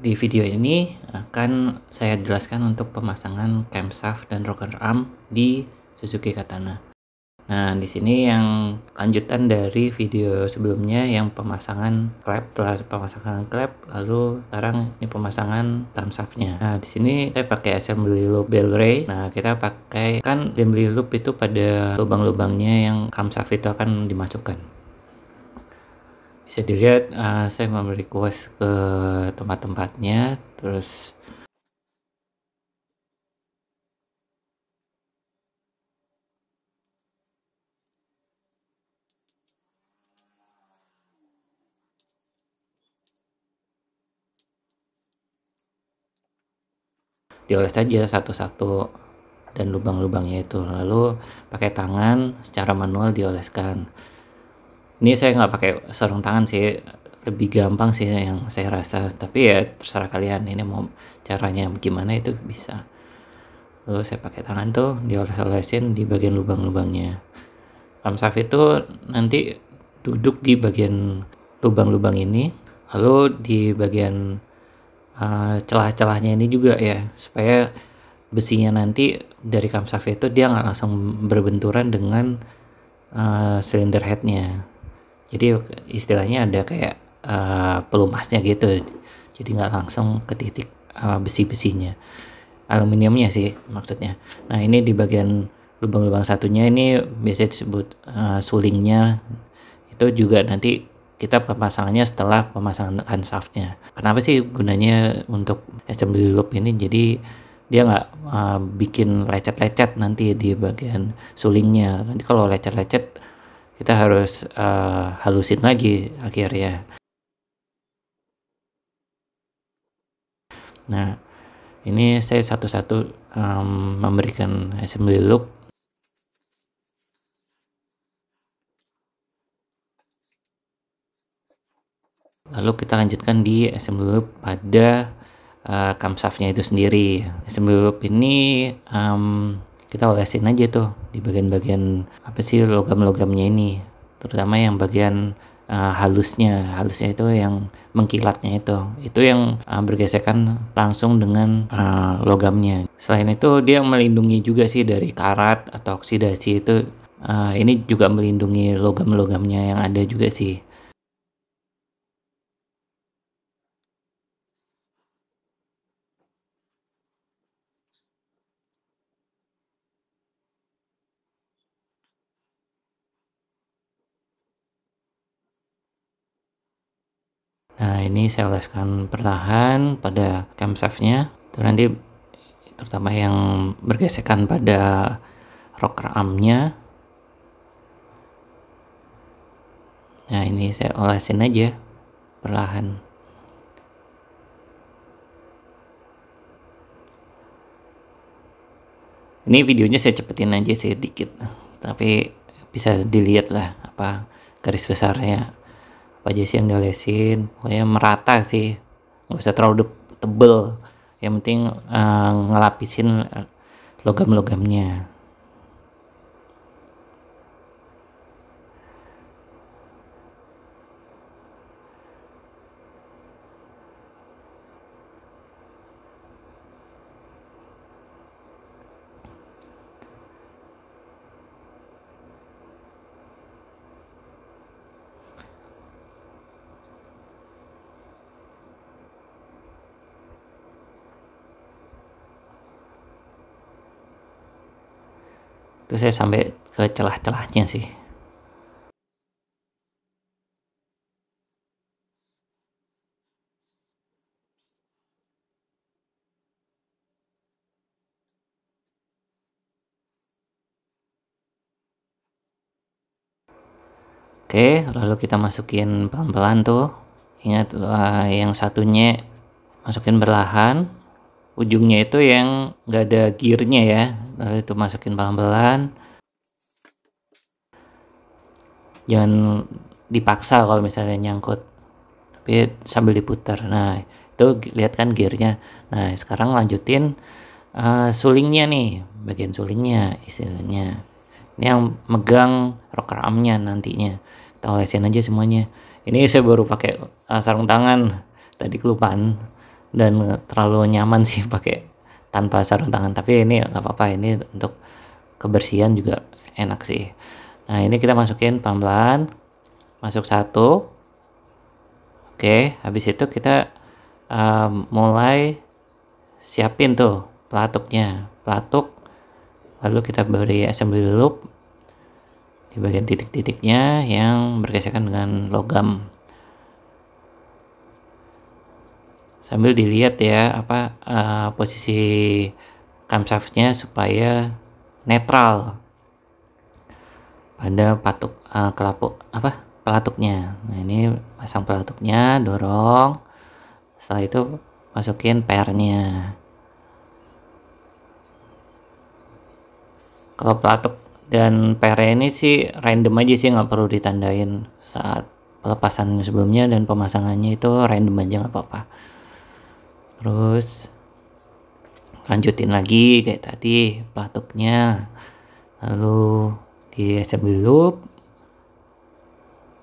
Di video ini akan saya jelaskan untuk pemasangan camshaft dan rocker arm di Suzuki Katana. Nah, di sini yang lanjutan dari video sebelumnya yang pemasangan klep, setelah pemasangan klep, lalu sekarang ini pemasangan camshaftnya. Nah, di sini saya pakai assembly loop bell ray. Nah, kita pakai kan assembly loop itu pada lubang-lubangnya yang camshaft itu akan dimasukkan. Bisa dilihat saya memberi request ke tempat-tempatnya, terus dioles aja satu-satu dan lubang-lubangnya itu, lalu pakai tangan secara manual dioleskan. Ini saya nggak pakai sarung tangan sih, lebih gampang sih yang saya rasa, tapi ya terserah kalian ini mau caranya gimana itu bisa. Lalu saya pakai tangan tuh dioles-olesin di bagian lubang-lubangnya. Camshaft itu nanti duduk di bagian lubang-lubang ini, lalu di bagian celah-celahnya ini juga ya, supaya besinya nanti dari camshaft itu dia nggak langsung berbenturan dengan silinder headnya. Jadi istilahnya ada kayak pelumasnya gitu, jadi nggak langsung ke titik besi-besinya, aluminiumnya sih maksudnya. Nah, ini di bagian lubang-lubang satunya ini biasanya disebut sulingnya, itu juga nanti kita pemasangannya setelah pemasangan camshaftnya. Kenapa sih gunanya untuk assembly loop ini? Jadi dia nggak bikin lecet-lecet nanti di bagian sulingnya. Nanti kalau lecet-lecet kita harus halusin lagi akhirnya. Nah, ini saya satu-satu memberikan assembly loop. Lalu kita lanjutkan di assembly loop pada camshaftnya itu sendiri. Assembly loop ini kita olesin aja tuh di bagian-bagian apa sih logam-logamnya ini, terutama yang bagian halusnya itu yang mengkilatnya itu yang bergesekan langsung dengan logamnya. Selain itu dia melindungi juga sih dari karat atau oksidasi itu. Ini juga melindungi logam-logamnya yang ada juga sih. Nah, ini saya oleskan perlahan pada camshaftnya. Itu nanti terutama yang bergesekan pada rocker armnya. Nah, ini saya olesin aja perlahan. Ini videonya saya cepetin aja sih dikit, tapi bisa dilihat lah apa garis besarnya apa aja sih yang diolesin. Pokoknya merata sih, nggak usah terlalu tebel, yang penting ngelapisin logam-logamnya. Itu saya sampai ke celah-celahnya sih. Oke, lalu kita masukin pelan-pelan tuh. Ingat yang satunya masukin berlahan, ujungnya itu yang nggak ada gearnya ya, lalu itu masukin pelan-pelan. Jangan dipaksa kalau misalnya nyangkut, tapi sambil diputar. Nah, itu lihat kan gearnya. Nah, sekarang lanjutin sulingnya nih, bagian sulingnya istilahnya. Ini yang megang rocker armnya nantinya. Kita olesin aja semuanya. Ini saya baru pakai sarung tangan, tadi kelupaan. dan terlalu nyaman sih pakai tanpa sarung tangan, tapi ini nggak apa-apa, ini untuk kebersihan juga enak sih. Nah, ini kita masukin pelan-pelan, masuk satu. Oke, habis itu kita mulai siapin tuh pelatuk, lalu kita beri assembly loop di bagian titik-titiknya yang bergesekan dengan logam. Sambil dilihat ya posisi camshaftnya supaya netral pada pelatuknya. Nah, ini pasang pelatuknya, dorong. Setelah itu masukin pairnya. Kalau pelatuk dan pairnya ini sih random aja sih, nggak perlu ditandain saat pelepasan sebelumnya, dan pemasangannya itu random aja, nggak apa-apa. Terus lanjutin lagi kayak tadi pelatuknya, lalu di assembly loop.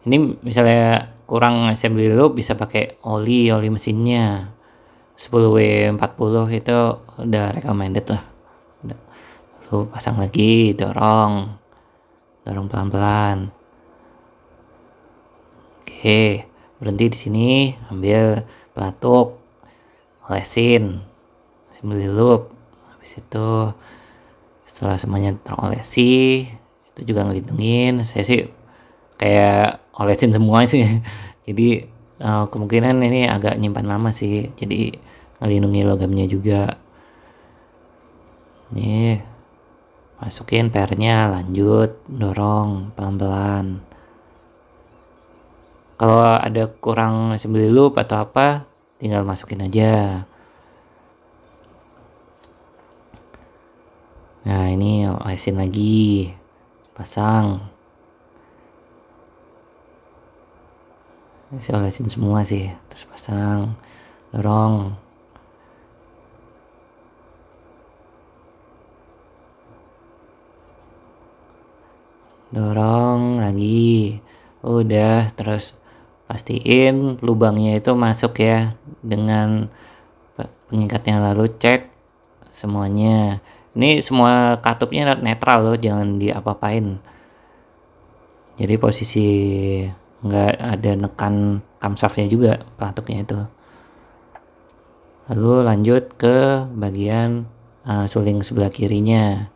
Ini misalnya kurang assembly loop, bisa pakai oli mesinnya 10W40 itu udah recommended lah. Lalu pasang lagi, dorong pelan-pelan. Oke, berhenti di sini, ambil pelatuk, olesin assembly loop. Habis itu setelah semuanya terolesi, itu juga ngelindungin. Saya sih kayak olesin semua sih. Jadi kemungkinan ini agak nyimpan lama sih, jadi ngelindungi logamnya juga. Nih, masukin pairnya, lanjut dorong pelan-pelan. Kalau ada kurang assembly loop atau apa, tinggal masukin aja. Nah, ini olesin lagi, pasang. Ini saya olesin semua sih, terus pasang, dorong. Dorong lagi. Udah, terus pastiin lubangnya itu masuk ya dengan pengikatnya, lalu cek semuanya. Ini semua katupnya netral loh, jangan diapa-apain. Jadi posisi nggak ada nekan camshaftnya juga, pelatuknya itu. Lalu lanjut ke bagian suling sebelah kirinya.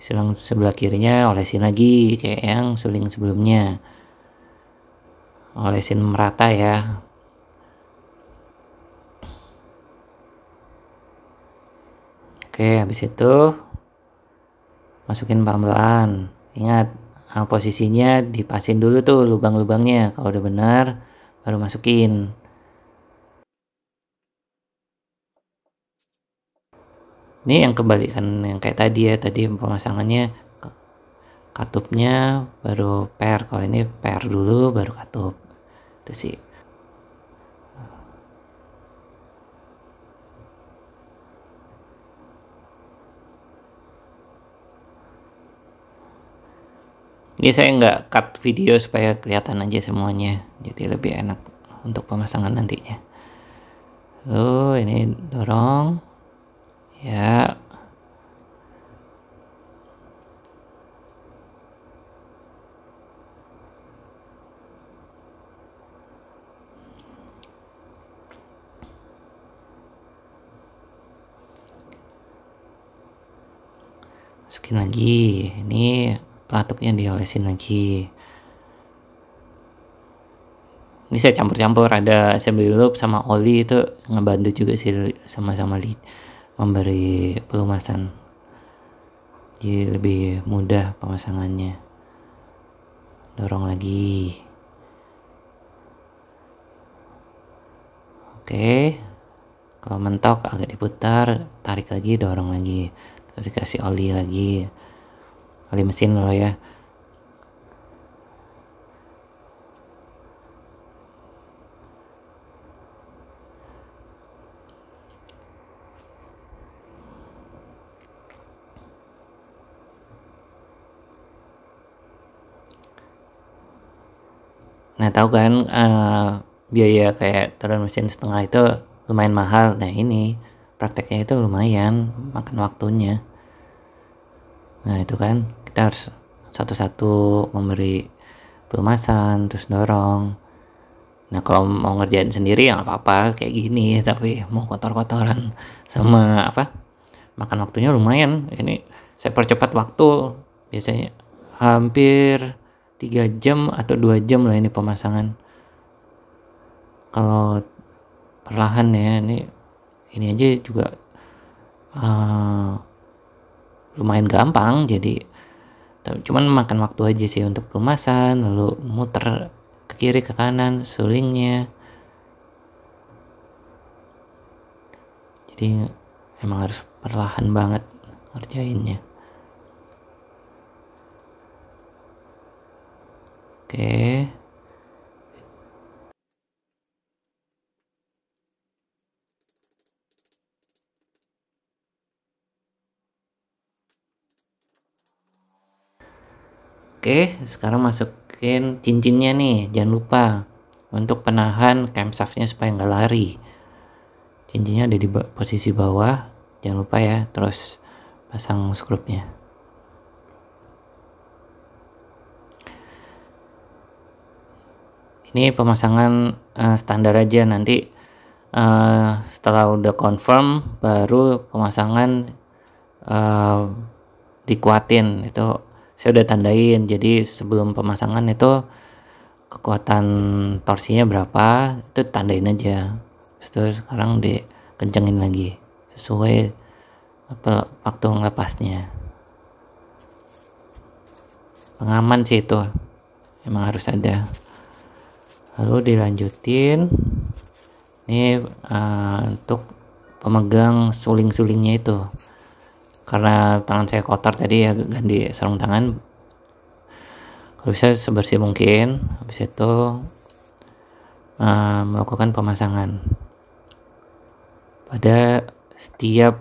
Suling sebelah kirinya olesin lagi kayak yang suling sebelumnya, olesin merata ya. Oke, habis itu masukin pelan-pelan. Ingat, posisinya dipasin dulu tuh lubang-lubangnya. Kalau udah benar, baru masukin. Ini yang kebalikan yang kayak tadi ya, tadi pemasangannya katupnya baru pair, kalau ini pair dulu baru katup. Itu sih. Ini saya nggak cut video supaya kelihatan aja semuanya, jadi lebih enak untuk pemasangan nantinya. Lalu ini dorong ya. Masukin lagi, ini pelatuknya diolesin lagi. Ini saya campur-campur, ada assembly loop sama oli, itu ngebantu juga sih, sama-sama memberi pelumasan, jadi lebih mudah pemasangannya. Dorong lagi. Oke, kalau mentok agak diputar, tarik lagi, dorong lagi, terus dikasih oli lagi, oli mesin loh ya. Nah, tahu kan biaya kayak turun mesin setengah itu lumayan mahal. Nah ini prakteknya itu lumayan makan waktunya. Nah itu kan kita harus satu-satu memberi pelumasan, terus dorong. Nah kalau mau ngerjain sendiri ya nggak apa-apa kayak gini, tapi mau kotor-kotoran sama makan waktunya lumayan. Ini saya percepat waktu, biasanya hampir 3 jam atau 2 jam lah ini pemasangan. Kalau perlahan ya, ini aja juga lumayan gampang, jadi cuman makan waktu aja sih untuk pelumasan, lalu muter ke kiri ke kanan sulingnya. Jadi emang harus perlahan banget ngerjainnya. Oke. Oke, sekarang masukin cincinnya nih, jangan lupa untuk penahan camshaftnya supaya nggak lari. Cincinnya ada di posisi bawah, jangan lupa ya. Terus pasang skrupnya. Ini pemasangan standar aja, nanti setelah udah confirm baru pemasangan dikuatin. Itu saya udah tandain, jadi sebelum pemasangan itu kekuatan torsinya berapa itu tandain aja. Terus sekarang dikencengin lagi sesuai waktu ngelepasnya. Pengaman sih itu emang harus ada. Lalu dilanjutin ini untuk pemegang suling-sulingnya itu, karena tangan saya kotor tadi ya, ganti sarung tangan. Kalau bisa sebersih mungkin. Habis itu melakukan pemasangan pada setiap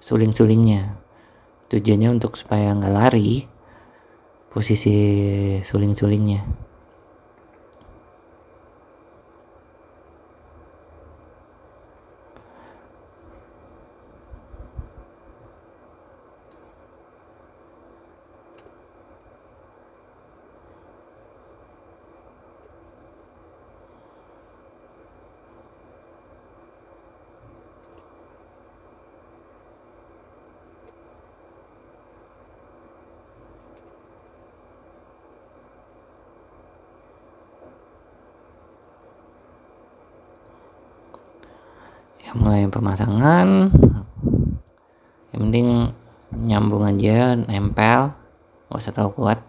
suling-sulingnya. Tujuannya untuk supaya nggak lari posisi suling-sulingnya. Ya, mulai pemasangan, yang penting nyambung aja, nempel, nggak usah terlalu kuat.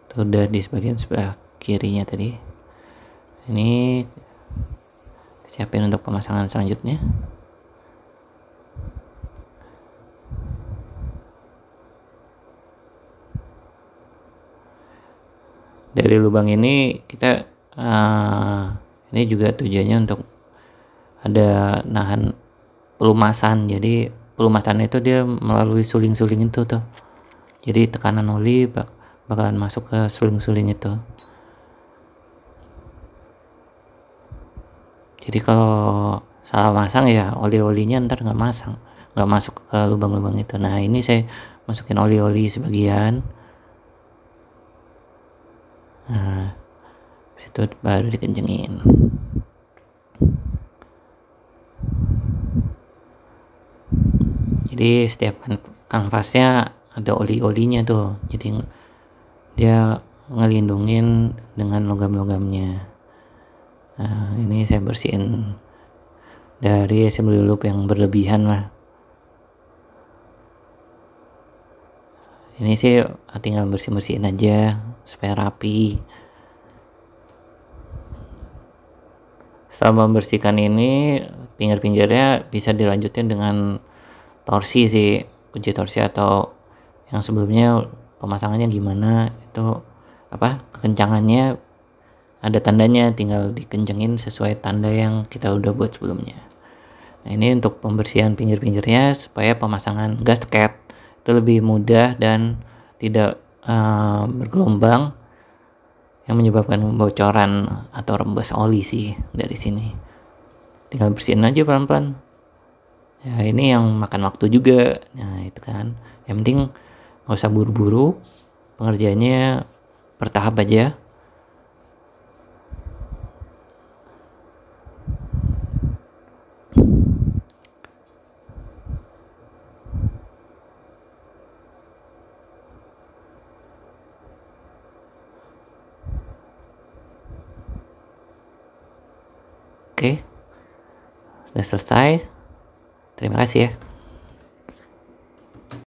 Itu udah di bagian sebelah kirinya tadi. Ini siapin untuk pemasangan selanjutnya. Dari lubang ini kita ini juga tujuannya untuk ada nahan pelumasan. Jadi pelumasan itu dia melalui suling-suling itu tuh, jadi tekanan oli bakalan masuk ke suling-suling itu. Jadi kalau salah masang ya oli-olinya ntar nggak masuk ke lubang-lubang itu. Nah ini saya masukin oli-oli sebagian. Nah situ baru dikencengin. Jadi setiap kanvasnya ada oli-olinya tuh, jadi dia ngelindungin dengan logam-logamnya. Nah ini saya bersihin dari assembly loop yang berlebihan lah. Ini sih tinggal bersihin aja supaya rapi. Setelah membersihkan ini, pinggir-pinggirnya bisa dilanjutin dengan torsi sih, kunci torsi, atau yang sebelumnya pemasangannya gimana itu kekencangannya ada tandanya, tinggal dikencengin sesuai tanda yang kita udah buat sebelumnya. Nah ini untuk pembersihan pinggir-pinggirnya supaya pemasangan gasket itu lebih mudah dan tidak bergelombang yang menyebabkan bocoran atau rembes oli sih dari sini. tinggal bersihin aja pelan-pelan. Ya ini yang makan waktu juga, nah itu kan. Yang penting nggak usah buru-buru, pengerjaannya bertahap aja. Oke, sudah selesai. Terima kasih ya.